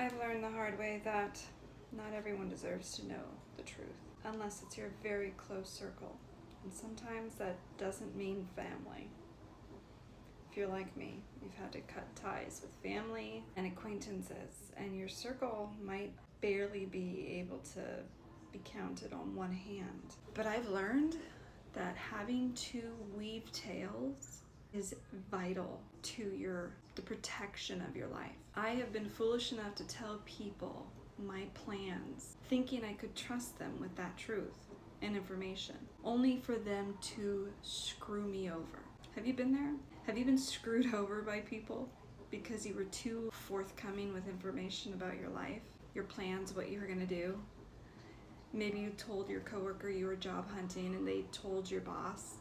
I've learned the hard way that not everyone deserves to know the truth, unless it's your very close circle. And sometimes that doesn't mean family. If you're like me, you've had to cut ties with family and acquaintances, and your circle might barely be able to be counted on one hand. But I've learned that having to weave tails is vital to the protection of your life. I have been foolish enough to tell people my plans, thinking I could trust them with that truth and information, only for them to screw me over. Have you been there? Have you been screwed over by people because you were too forthcoming with information about your life, your plans, what you were gonna do? Maybe you told your coworker you were job hunting and they told your boss,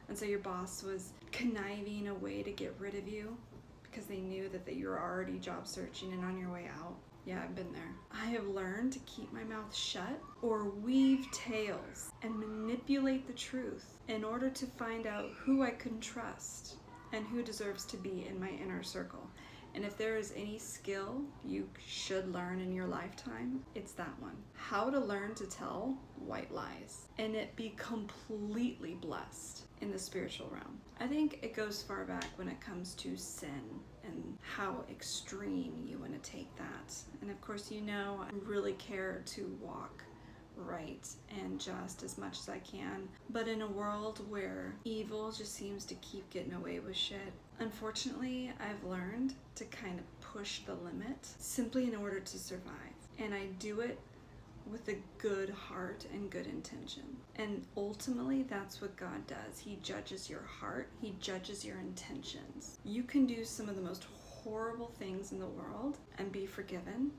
and so your boss was conniving a way to get rid of you because they knew that you were already job searching and on your way out. Yeah, I've been there. I have learned to keep my mouth shut or weave tails and manipulate the truth in order to find out who I can trust and who deserves to be in my inner circle. And if there is any skill you should learn in your lifetime, it's that one. How to learn to tell white lies and it be completely blessed in the spiritual realm. I think it goes far back when it comes to sin and how extreme you want to take that. And of course, you know, I really care to walk right and just as much as I can. But in a world where evil just seems to keep getting away with shit, unfortunately, I've learned to kind of push the limit simply in order to survive. And I do it with a good heart and good intention. And ultimately, that's what God does. He judges your heart. He judges your intentions. You can do some of the most horrible things in the world and be forgiven,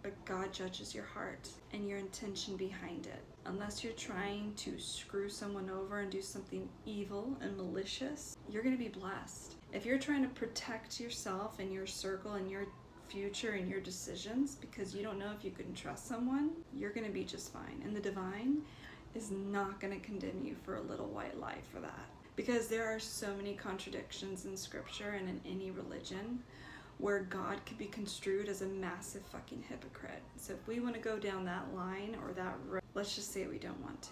but God judges your heart and your intention behind it. Unless you're trying to screw someone over and do something evil and malicious, you're going to be blessed. If you're trying to protect yourself and your circle and your future and your decisions because you don't know if you can trust someone, you're going to be just fine. And the divine is not going to condemn you for a little white lie for that. Because there are so many contradictions in scripture and in any religion where God could be construed as a massive fucking hypocrite. So if we want to go down that line or that road, let's just say we don't want to.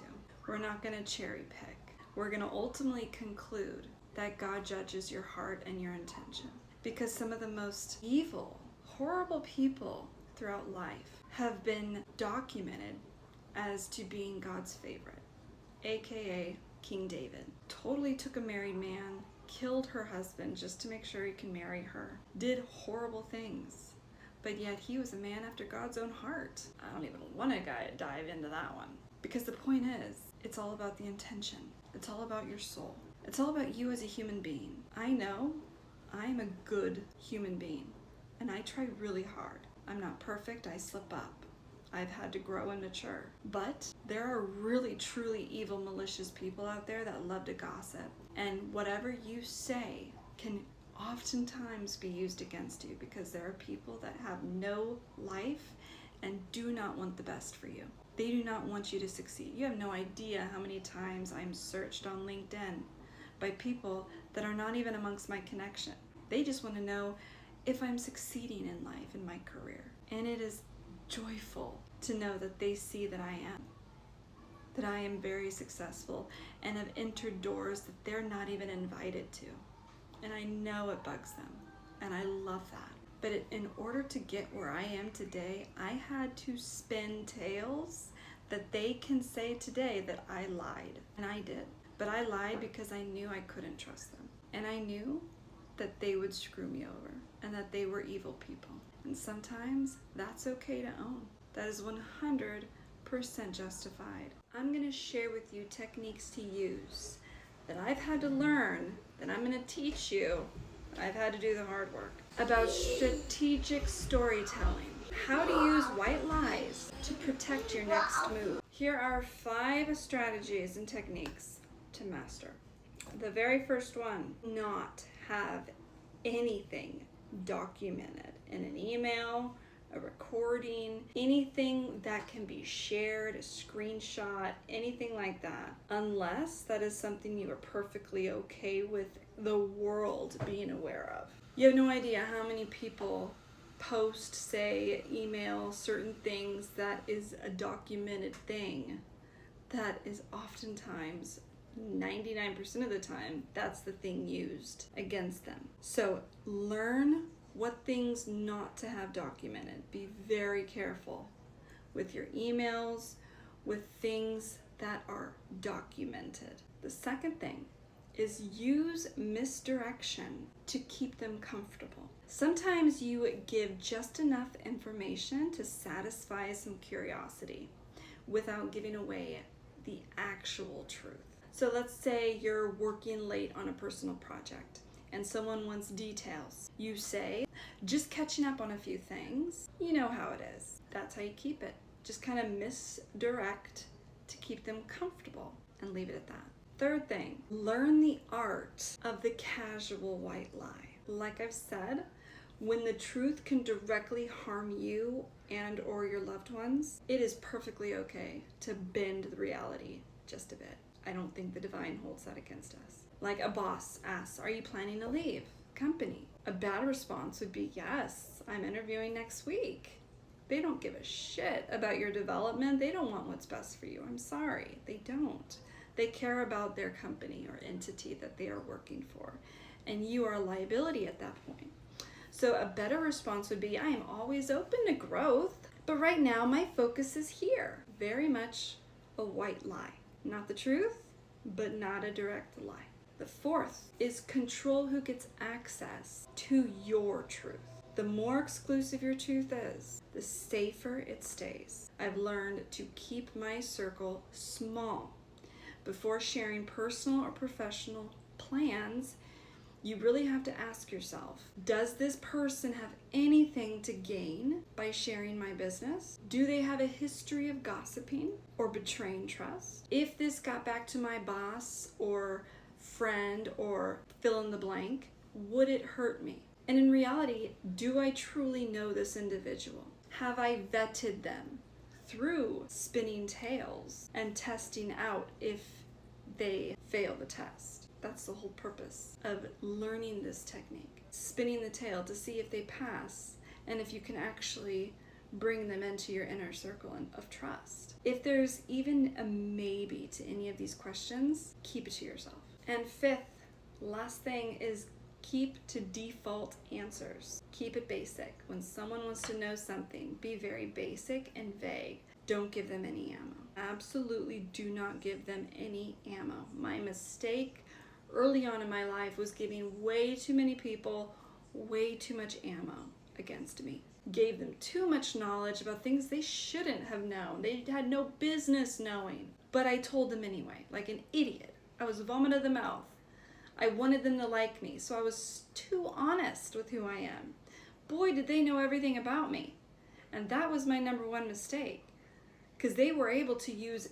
We're not going to cherry pick. We're going to ultimately conclude that God judges your heart and your intention. Because some of the most evil, horrible people throughout life have been documented as to being God's favorite, aka King David. Totally took a married man, killed her husband just to make sure he can marry her, did horrible things, but yet he was a man after God's own heart. I don't even want to dive into that one, because the point is, it's all about the intention. It's all about your soul. It's all about you as a human being. I know I'm a good human being, and I try really hard. I'm not perfect, I slip up. I've had to grow and mature. But there are really, truly evil, malicious people out there that love to gossip. And whatever you say can oftentimes be used against you because there are people that have no life and do not want the best for you. They do not want you to succeed. You have no idea how many times I'm searched on LinkedIn by people that are not even amongst my connection. They just want to know if I'm succeeding in life, in my career. And it is joyful to know that they see that I am very successful and have entered doors that they're not even invited to. And I know it bugs them, and I love that. But in order to get where I am today, I had to spin tales that they can say today that I lied, and I did. But I lied because I knew I couldn't trust them, and I knew that they would screw me over, and that they were evil people. And sometimes that's okay to own. That is 100% justified. I'm going to share with you techniques to use that I've had to learn, that I'm going to teach you. I've had to do the hard work about strategic storytelling. How to use white lies to protect your next move. Here are 5 strategies and techniques to master. The very first one, not have anything documented in an email, a recording, anything that can be shared, a screenshot, anything like that, unless that is something you are perfectly okay with the world being aware of. You have no idea how many people post, say, email certain things that is a documented thing, that is oftentimes 99% of the time, that's the thing used against them. So learn what things not to have documented. Be very careful with your emails, with things that are documented. The second thing is use misdirection to keep them comfortable. Sometimes you give just enough information to satisfy some curiosity without giving away the actual truth. So let's say you're working late on a personal project and someone wants details. You say, just catching up on a few things. You know how it is. That's how you keep it. Just kind of misdirect to keep them comfortable and leave it at that. Third thing, learn the art of the casual white lie. Like I've said, when the truth can directly harm you and or your loved ones, it is perfectly okay to bend the reality just a bit. I don't think the divine holds that against us. Like a boss asks, are you planning to leave company? A bad response would be, yes, I'm interviewing next week. They don't give a shit about your development. They don't want what's best for you. I'm sorry, they don't. They care about their company or entity that they are working for. And you are a liability at that point. So a better response would be, I am always open to growth, but right now my focus is here. Very much a white lie. Not the truth, but not a direct lie. The fourth is control who gets access to your truth. The more exclusive your truth is, the safer it stays. I've learned to keep my circle small. Before sharing personal or professional plans, you really have to ask yourself, does this person have anything to gain by sharing my business? Do they have a history of gossiping or betraying trust? If this got back to my boss or friend or fill in the blank, would it hurt me? And in reality, do I truly know this individual? Have I vetted them through spinning tails and testing out if they fail the test? That's the whole purpose of learning this technique. Spinning the tail to see if they pass and if you can actually bring them into your inner circle of trust. If there's even a maybe to any of these questions, keep it to yourself. And fifth, last thing is keep to default answers. Keep it basic. When someone wants to know something, be very basic and vague. Don't give them any ammo. Absolutely do not give them any ammo. My mistake early on in my life was giving way too many people way too much ammo against me. Gave them too much knowledge about things they shouldn't have known. They had no business knowing. But I told them anyway, like an idiot. I was vomit of the mouth. I wanted them to like me, so I was too honest with who I am. Boy, did they know everything about me. And that was my number one mistake, because they were able to use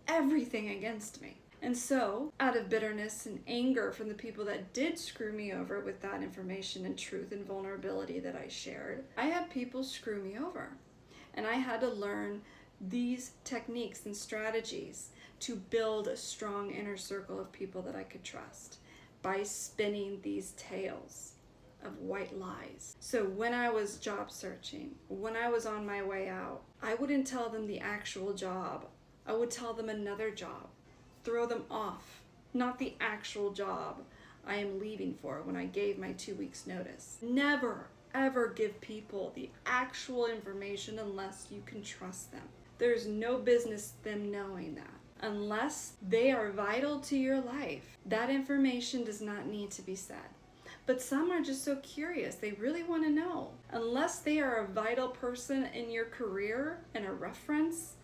everything against me. And so, out of bitterness and anger from the people that did screw me over with that information and truth and vulnerability that I shared, I had people screw me over. And I had to learn these techniques and strategies to build a strong inner circle of people that I could trust by spinning these tales of white lies. So when I was job searching, when I was on my way out, I wouldn't tell them the actual job. I would tell them another job. Throw them off, not the actual job I am leaving for when I gave my 2 weeks notice. Never, ever give people the actual information unless you can trust them. There's no business them knowing that. Unless they are vital to your life, that information does not need to be said. But some are just so curious, they really want to know. Unless they are a vital person in your career and a reference,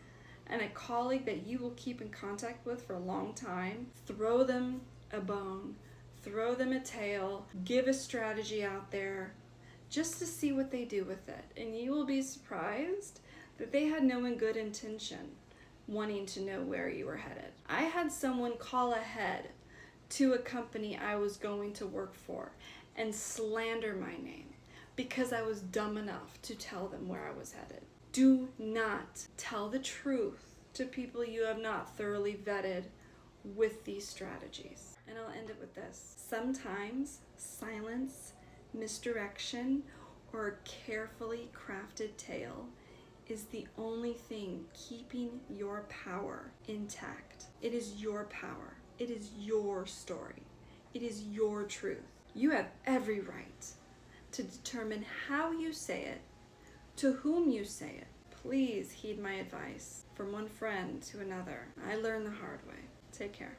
and a colleague that you will keep in contact with for a long time, throw them a bone, throw them a tail, give a strategy out there just to see what they do with it. And you will be surprised that they had no good intention wanting to know where you were headed. I had someone call ahead to a company I was going to work for and slander my name because I was dumb enough to tell them where I was headed. Do not tell the truth to people you have not thoroughly vetted with these strategies. And I'll end it with this. Sometimes silence, misdirection, or a carefully crafted tale is the only thing keeping your power intact. It is your power. It is your story. It is your truth. You have every right to determine how you say it, to whom you say it. Please heed my advice. From one friend to another, I learned the hard way. Take care.